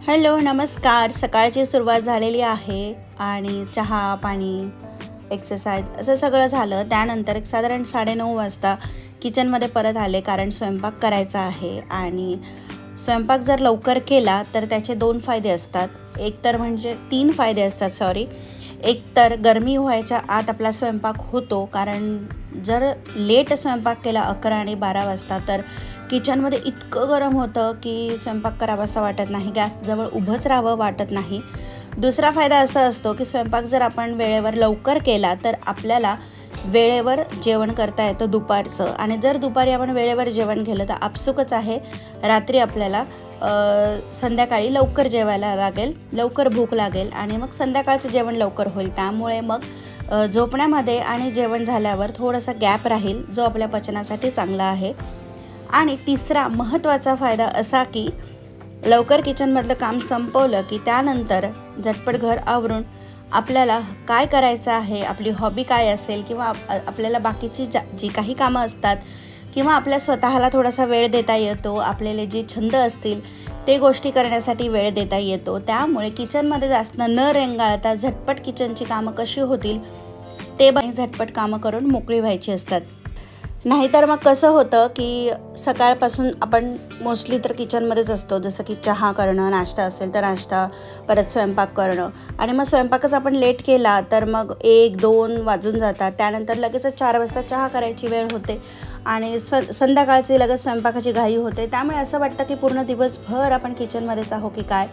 Hello नमस्कार. सकाळची सुरुवात झालेली आहे आणि चहा पाणी एक्सरसाइज असं सगळं झालं. त्यानंतर एक साधारण 9:30 वाजता किचनमध्ये परत आले, कारण स्वयंपाक करायचा आहे. आणि स्वयंपाक जर लवकर केला तर त्याचे 2 फायदे असतात. एक तर म्हणजे 3 फायदे असतात सॉरी. एक तर गरमी व्हायच्या आत आपला स्वयंपाक होतो, कारण जर लेट स्वयंपाक केला 11 आणि 12 वाजता तर किचनमध्ये इतकं गरम होतं की स्वयंपाक करावासा वाटत नाही, गॅसजवळ उभंच राहावं वाटत नाही. दुसरा फायदा असा असतो की स्वयंपाक जर आपण वेळेवर लवकर केला तर आपल्याला वेळेवर जेवण करता येतं दुपारचं. आणि जर दुपारी आपण वेळेवर जेवण केलं तर आपसुकच आहे, रात्री आपल्याला संध्याकाळी लवकर जेवायला लागेल, लवकर भूक लागेल आणि मग संध्याकाळचं जेवण लवकर होईल. त्यामुळे मग झोपण्यामध्ये आणि जेवण झाल्यावर थोडासा गॅप राहील, जो आपल्या पचनासाठी चांगला आहे. आणि तिसरा महत्त्वाचा फायदा असा की लवकर किचनमधलं काम संपवलं की त्यानंतर झटपट घर आवरून आपल्याला काय करायचं आहे, आपली हॉबी काय असेल किंवा आपल्याला बाकीची जी काही कामं असतात किंवा आपल्या स्वतःला थोडासा वेळ देता येतो, आपल्याला जे छंद असतील ते गोष्टी करण्यासाठी वेळ देता येतो. त्यामुळे किचनमध्ये जास्त न रेंगाळता झटपट किचनची कामं कशी होतील ते झटपट कामं करून मोकळी व्हायची असतात. नाहीतर मग कसं होतं की सकाळपासून आपण मोस्टली तर किचनमध्येच असतो, जसं की चहा करणं, नाश्ता असेल तर नाश्ता, परत स्वयंपाक करणं. आणि मग स्वयंपाकच आपण लेट केला तर मग 1-2 वाजून जातात. त्यानंतर लगेचच 4 वाजता चहा करायची वेळ होते आणि संध्याकाळची लगेच स्वयंपाकाची घाई होते. त्यामुळे असं वाटतं की पूर्ण दिवसभर आपण किचनमध्येच आहो की काय.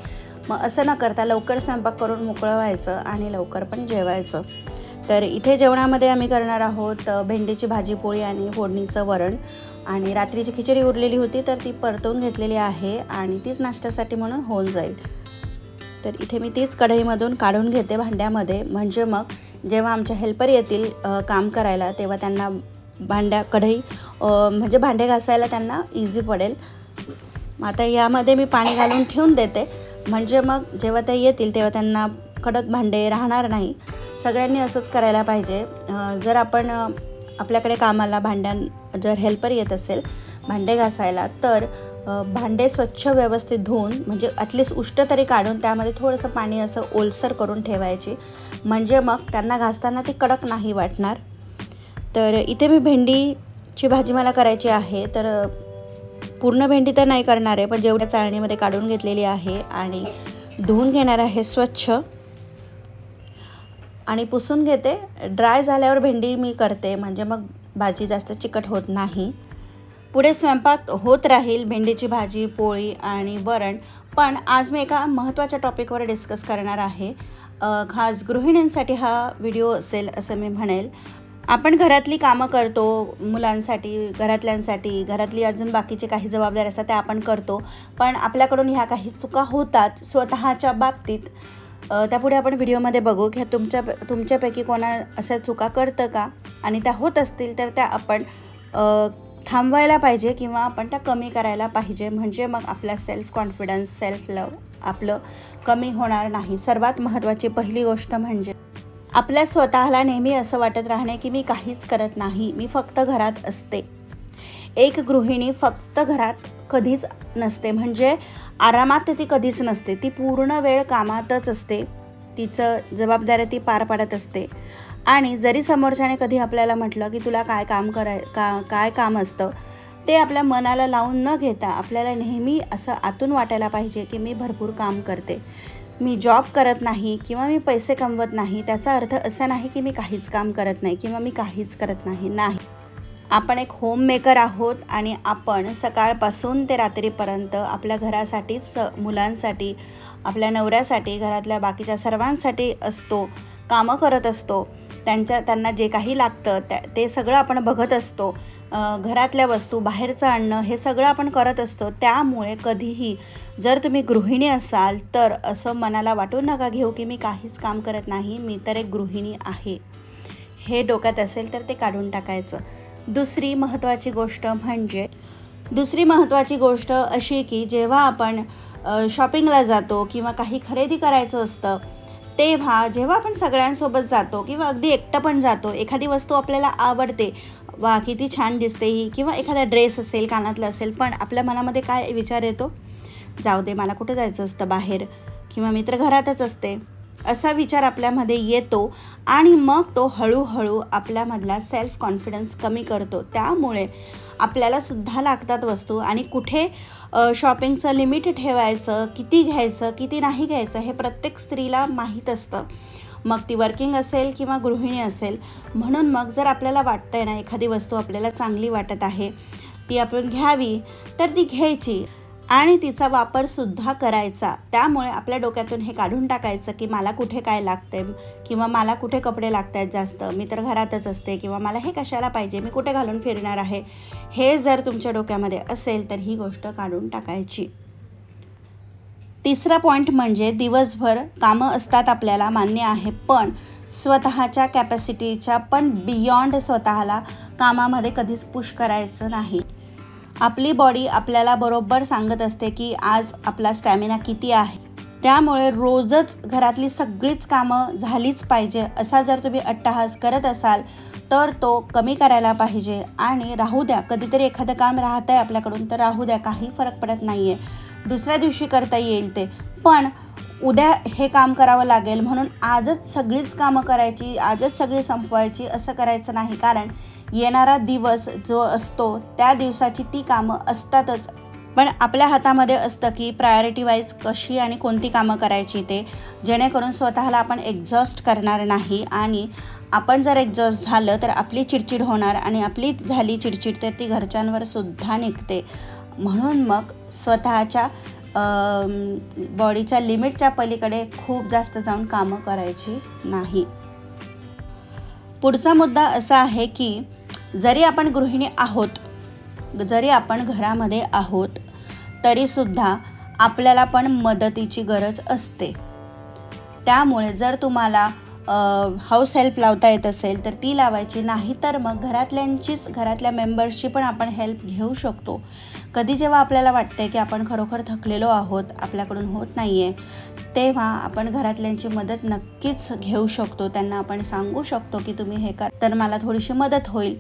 मग असं न करता लवकर स्वयंपाक करून मोकळं व्हायचं आणि लवकर पण जेवायचं. तर इथे जेवणामध्ये आम्ही करणार आहोत भेंडीची भाजी पोळी आणि फोडणीचं वरण. आणि रात्रीची खिचडी उरलेली होती तर ती परतवून घेतलेली आहे आणि तीच नाश्त्यासाठी म्हणून होऊन जाईल. तर इथे मी तीच कढईमधून काढून घेते भांड्यामध्ये, म्हणजे मग जेव्हा आमच्या हेल्पर येतील काम करायला तेव्हा त्यांना कढई म्हणजे भांडे घासायला त्यांना इझी पडेल. आता यामध्ये मी पाणी घालून ठेवून देते, म्हणजे मग जेव्हा ते येतील तेव्हा त्यांना कडक भांडे राहणार नाही. सगळ्यांनी असंच करायला पाहिजे. जर आपण आपल्याकडे कामाला जर हेल्पर येत असेल भांडे घासायला तर भांडे स्वच्छ व्यवस्थित धुवून, म्हणजे ॲटलिस्ट उष्ट तरी काढून त्यामध्ये थोडंसं पाणी असं ओलसर करून ठेवायची, म्हणजे मग त्यांना घासताना ती कडक नाही वाटणार. तर इथे मी भेंडीची भाजी मला करायची आहे, तर पूर्ण भेंडी तर नाही करणार आहे, पण जेवढ्या चाळणीमध्ये काढून घेतलेली आहे आणि धुवून घेणार आहे स्वच्छ आणि पुसून घेते. ड्राय झाल्यावर भेंडी मी करते, म्हणजे मग भाजी जास्त चिकट होत नाही. पुढे स्वयंपाक होत राहील, भेंडीची भाजी पोळी आणि वरण. पण आज मी एका महत्त्वाच्या टॉपिकवर डिस्कस करणार आहे. खास गृहिणींसाठी हा व्हिडिओ असेल असं मी म्हणेल. आपण घरातली कामं करतो, मुलांसाठी, घरातल्यांसाठी, घरातली अजून बाकीचे काही जबाबदारी असतात त्या आपण करतो, पण आपल्याकडून ह्या काही चुका होतात स्वतःच्या बाबतीत. त्यापुढे आपण व्हिडिओमध्ये बघू की तुमच्यापैकी कोणा अशा चुका करतं का, आणि त्या होत असतील तर त्या आपण थांबवायला पाहिजे किंवा आपण त्या कमी करायला पाहिजे, म्हणजे मग आपला सेल्फ कॉन्फिडन्स, सेल्फ लव आपलं कमी होणार नाही. सर्वात महत्त्वाची पहिली गोष्ट म्हणजे आपल्या स्वतःला नेहमी असं वाटत राहणे की मी काहीच करत नाही, मी फक्त घरात असते. एक गृहिणी फक्त घरात कधीच नसते, म्हणजे आरामात ती कधीच नसते. ती पूर्ण वेळ कामातच असते, तिचं जबाबदाऱ्या ती पार पाडत असते. आणि जरी समोरच्याने कधी आपल्याला म्हटलं की तुला काय काम असतं, ते आपल्या मनाला लावून न घेता आपल्याला नेहमी असं आतून वाटायला पाहिजे की मी भरपूर काम करते, मी जॉब करत नाही किंवा मी पैसे कमवत नाही. त्याचा अर्थ असा नाही की मी काहीच काम करत नाही किंवा मी काहीच करत नाही. आपण एक होममेकर आहोत आणि आपण सकाळपासून ते रात्रीपर्यंत आपल्या घरासाठीच, मुलांसाठी, आपल्या नवऱ्यासाठी, घरातल्या बाकीच्या सर्वांसाठी असतो, कामं करत असतो. त्यांना जे काही लागतं ते सगळं आपण बघत असतो. घरातल्या वस्तू बाहेरचं आणणं हे सगळं आपण करत असतो. त्यामुळे कधीही जर तुम्ही गृहिणी असाल तर असं मनाला वाटून नका घेऊ की मी काहीच काम करत नाही, मी तर एक गृहिणी आहे. हे डोक्यात असेल तर ते काढून टाकायचं. दुसरी महत्त्वाची गोष्ट अशी की जेव्हा आपण शॉपिंगला जातो किंवा काही खरेदी करायचं असतं तेव्हा जेव्हा आपण सगळ्यांसोबत जातो किंवा अगदी एकटं पण जातो, एखादी वस्तू आपल्याला आवडते, वा किती छान दिसते ही, किंवा एखादा ड्रेस असेल, कानातलं असेल, पण आपल्या मनामध्ये काय विचार येतो, जाऊ दे, मला कुठे जायचं असतं बाहेर, किंवा मी तर घरातच असते, असा विचार आपल्यामध्ये येतो आणि मग तो हळूहळू आपल्यामधला सेल्फ कॉन्फिडन्स कमी करतो. त्यामुळे आपल्याला सुद्धा लागतात वस्तू आणि कुठे शॉपिंगचं लिमिट ठेवायचं, किती घ्यायचं किती नाही घ्यायचं हे प्रत्येक स्त्रीला माहीत असतं, मग ती वर्किंग असेल किंवा गृहिणी असेल. म्हणून मग जर आपल्याला वाटतं आहे ना एखादी वस्तू आपल्याला चांगली वाटत आहे, ती आपण घ्यावी, तर ती घ्यायची आणि तिचा वापरसुद्धा करायचा. त्यामुळे आपल्या डोक्यातून हे काढून टाकायचं की मला कुठे काय लागतं आहे किंवा मला कुठे कपडे लागत आहेत जास्त, मी तर घरातच असते, किंवा मला हे कशाला पाहिजे, मी कुठे घालून फिरणार आहे, हे जर तुमच्या डोक्यामध्ये असेल तर ही गोष्ट काढून टाकायची. तिसरा पॉईंट म्हणजे दिवसभर कामं असतात आपल्याला, मान्य आहे, पण स्वतःच्या कॅपॅसिटीच्या पण बियॉन्ड स्वतःला कामामध्ये कधीच पुश करायचं नाही. आपली बॉडी आपल्याला बरोबर सांगत असते की आज आपला स्टॅमिना किती आहे. त्यामुळे रोजच घरातली सगळीच कामं झालीच पाहिजे असा जर तुम्ही अट्टहास करत असाल तर तो कमी करायला पाहिजे. आणि राहू द्या, कधीतरी एखादं काम राहतं आहे आपल्याकडून तर राहू द्या, काही फरक पडत नाही आहे, दुसऱ्या दिवशी करता येईल ते, पण उद्या हे काम करावं लागेल म्हणून आजच सगळीच कामं करायची, आजच सगळी संपवायची असं करायचं नाही. कारण येणारा दिवस जो असतो त्या दिवसाची ती कामं असतातच, पण आपल्या हातामध्ये असतं की प्रायोरिटी वाईज कशी आणि कोणती कामं करायची ते, जेणेकरून स्वतःला आपण एक्झॉस्ट करणार नाही. आणि आपण जर एक्झॉस्ट झालं तर आपली चिडचिड होणार आणि आपली झाली चिडचिड तर ती घरच्यांवर सुद्धा निघते. म्हणून मग स्वतःच्या बॉडीच्या लिमिटच्या पलीकडे खूप जास्त जाऊन कामं करायची नाही. पुढचा मुद्दा असा आहे की जरी आपण गृहिणी आहोत, जरी आपण घरामध्ये आहोत, तरीसुद्धा आपल्याला पण मदतीची गरज असते. त्यामुळे जर तुम्हाला हाऊस हेल्प लावता येत असेल तर ती लावायची, नाही तर मग घरातल्या मेंबर्सची पण आपण हेल्प घेऊ शकतो. कधी जेव्हा आपल्याला वाटते की आपण खरोखर थकलेलो आहोत, आपल्याकडून होत नाही आहे, तेव्हा आपण घरातल्यांची मदत नक्कीच घेऊ शकतो. त्यांना आपण सांगू शकतो की तुम्ही हे कर तर मला थोडीशी मदत होईल.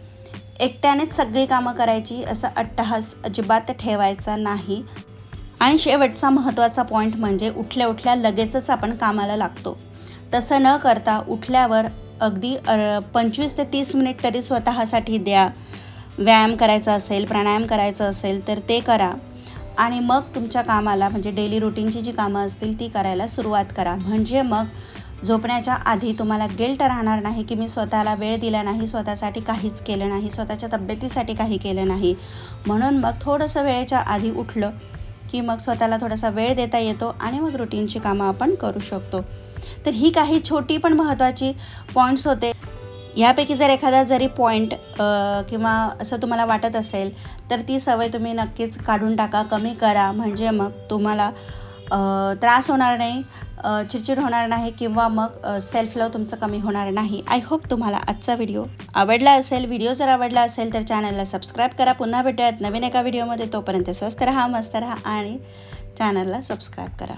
एकट्यानेच सगळी कामं करायची असा अट्टहास अजिबात ठेवायचा नाही. आणि शेवटचा महत्त्वाचा पॉईंट म्हणजे उठल्या उठल्या लगेचच आपण कामाला लागतो. तसं न करता उठल्यावर अगदी 25 ते 30 मिनिट तरी स्वतःसाठी द्या. व्यायाम करायचा असेल, प्राणायाम करायचं असेल तर ते करा आणि मग तुमच्या कामाला म्हणजे डेली रुटीनची जी कामं असतील ती करायला सुरुवात करा. म्हणजे मग झोपण्याच्या आधी तुम्हाला गिल्ट राहणार नाही की मी स्वतःला वेळ दिला नाही, स्वतःसाठी काहीच केलं नाही, स्वतःच्या तब्येतीसाठी काही केलं नाही. म्हणून मग थोडंसं वेळेच्या आधी उठलं की मग स्वतःला थोडासा वेळ देता येतो आणि मग रुटीनची कामं आपण करू शकतो. तर ही काही छोटी पण महत्त्वाची पॉईंट्स होते. ह्यापैकी जर एखादा जरी पॉईंट किंवा असं तुम्हाला वाटत असेल तर ती सवय तुम्ही नक्कीच काढून टाका, कमी करा. म्हणजे मग तुम्हाला त्रास होणार नाही, चिडचिड होणार नाही किंवा मग सेल्फ लव तुमचं कमी होणार नाही. आय होप तुम्हाला आजचा व्हिडिओ आवडला असेल. व्हिडिओ जर आवडला असेल तर चॅनलला सबस्क्राईब करा. पुन्हा भेटूयात नवीन एका व्हिडिओमध्ये. तोपर्यंत स्वस्त राहा, मस्त राहा आणि चॅनलला सबस्क्राईब करा.